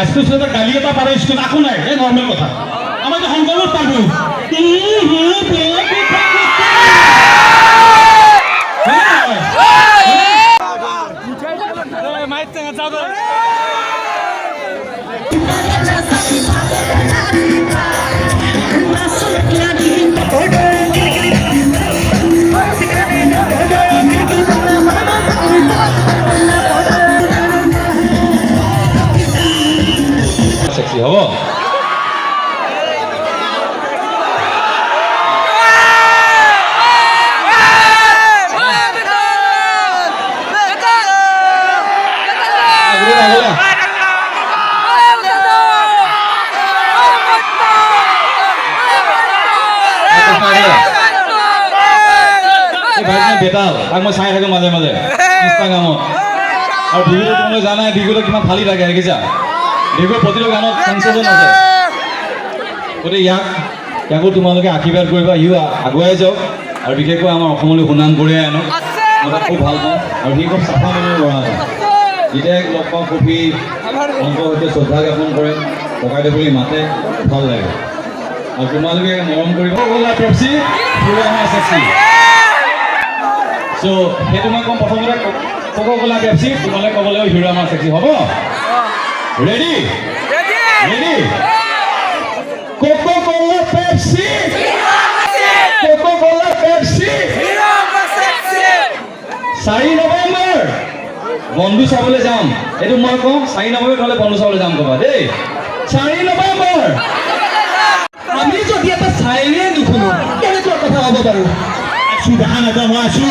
high school গালি এটা পাৰে স্কুল একো নাই এই নৰ্মেল কথা আমাৰ সংকল্প পাবো সেক্সি হ'ব বেটাল তাক মই চাই থাকো মাজে মাজে ইনষ্টাগ্ৰামত আৰু ভিডিঅ'টো তোমালোকে জানাই ভিডিঅ'টো কিমান ফালি থাকে দেখিছা ভিডিঅ'ৰ প্ৰতিটো গানত চেঞ্চেশ্যন আছে গতিকে ইয়াকো তোমালোকে আশীৰ্বাদ কৰিবা সিও আগুৱাই যাওক আৰু বিশেষকৈ আমাৰ অসমলৈ সুনাম কঢ়িয়াই আনক মই তাক খুব ভাল পাওঁ আৰু সি খুব চাফা মনৰ ল'ৰা এটা যেতিয়াই লগ পাওঁ কফি অংকৰ সৈতে শ্ৰদ্ধা জ্ঞাপন কৰে ককাইদেউ বুলি মাতে ভাল লাগে আৰু তোমালোকে মৰম কৰিব পেপচি চেক্সি চ' সেইটো মই ক'ম প্ৰথমতে কোকা-কোলা পেপচি তোমালোকে ক'ব লাগিব হিৰো আমাৰ চেক্সি হ'ব ready ready Coca-Cola Pepsi Coca-Cola Pepsi 4 November বন্ধু চাবলৈ যাম এইটো মই কওঁ 4 নৱেম্বৰ হ'লে বন্ধু চাবলৈ যাম ক'বা দেই 4 নৱেম্বৰ আমি যদি এটা চাইৰে নুশুনো কেনেকুৱা কথা হ'ব বাৰু আছো দেখা নাযাওঁ মই আছো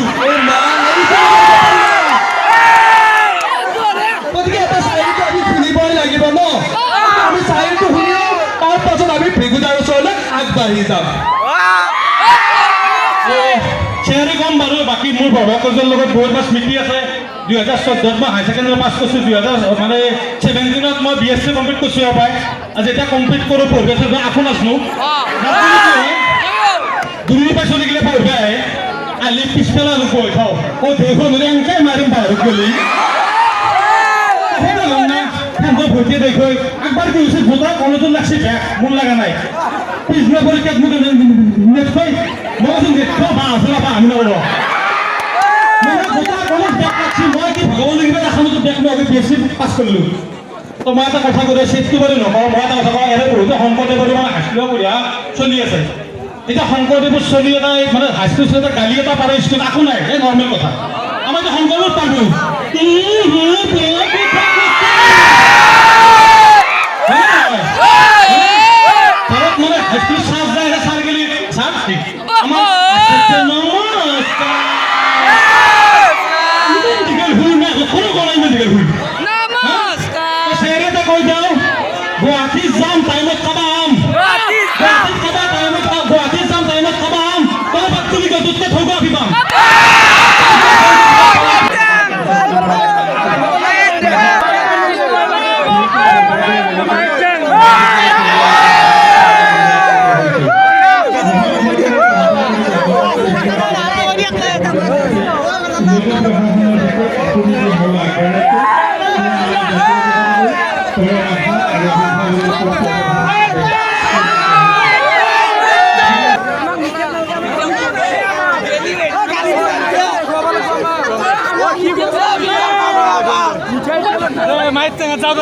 গতিকে এটা চাইৰেটো আমি শুনিবই লাগিব ন আমি চাইৰেটো শুনিও তাৰ পাছত আমি ভেগুদাৰ ওচৰলৈ আগবাঢ়ি যাম চেয়াৰে কম বাৰু বাকী মোৰ বৰভাকজৰ লগত বহুত বাৰ স্মৃতি আছে 2014 মই হাই ছেকেণ্ডেৰী পাছ কৰিছোঁ 2017 মই BSc কমপ্লিট কৰিছোঁ পাই যেতিয়া কমপ্লিট কৰোঁ পঢ়ি আছোঁ আকৌ নাচনো দূৰৰ পৰা চলি গ'লে পঢ়ি আহে আলি পিছফালে আৰু কৈ খাওঁ দেখোন মানে এনেকৈ মাৰিম বাহিৰত গ'লি ভৰ্তি দেখুৱাই একবাৰ কি হৈছে ভোটাৰ কলেজত লাগছে বেগ মোৰ লগা নাই পিছদিনা পৰীক্ষাত মোক নেটকৈ মই কৈছোঁ নেটখন বা আছে বা আমি নকৰোঁ মানে ভোটাৰ কলেজ বেগ লাগছে মই কি ভগৱানৰ কিবা দেখানো বেগ মই BSc পাছ কৰিলোঁ তো মই এটা কথা কৈ চেফটো বাৰু নকওঁ মই এটা কথা কওঁ ইয়াতে বহুতে শংকৰদেৱৰ মানে হাইস্কুলত পঢ়া চলি আছে এতিয়া শংকৰদেৱৰ চলি এটাই মানে হাইস্কুল এটা গালি এটা পাৰে স্কুল একো নাই এই নৰ্মেল কথা আমাৰ যে শংকৰদেৱ পালোঁ মানে হাইস্কুল চাৰ্জ যায় চাৰ গেলি চাৰ ঠিক আমাৰ দীঘল হুই নাই কোনো কৰা ইমান দীঘল হুই চেয়াৰ এটা কৈ যাওঁ গুৱাহাটী যাম টাইমত খাবাম গুৱাহাটী যাম টাইমত খাবাম তই বাদ তুমি গধূতকে থৌগা পিবাম মাইতে যাব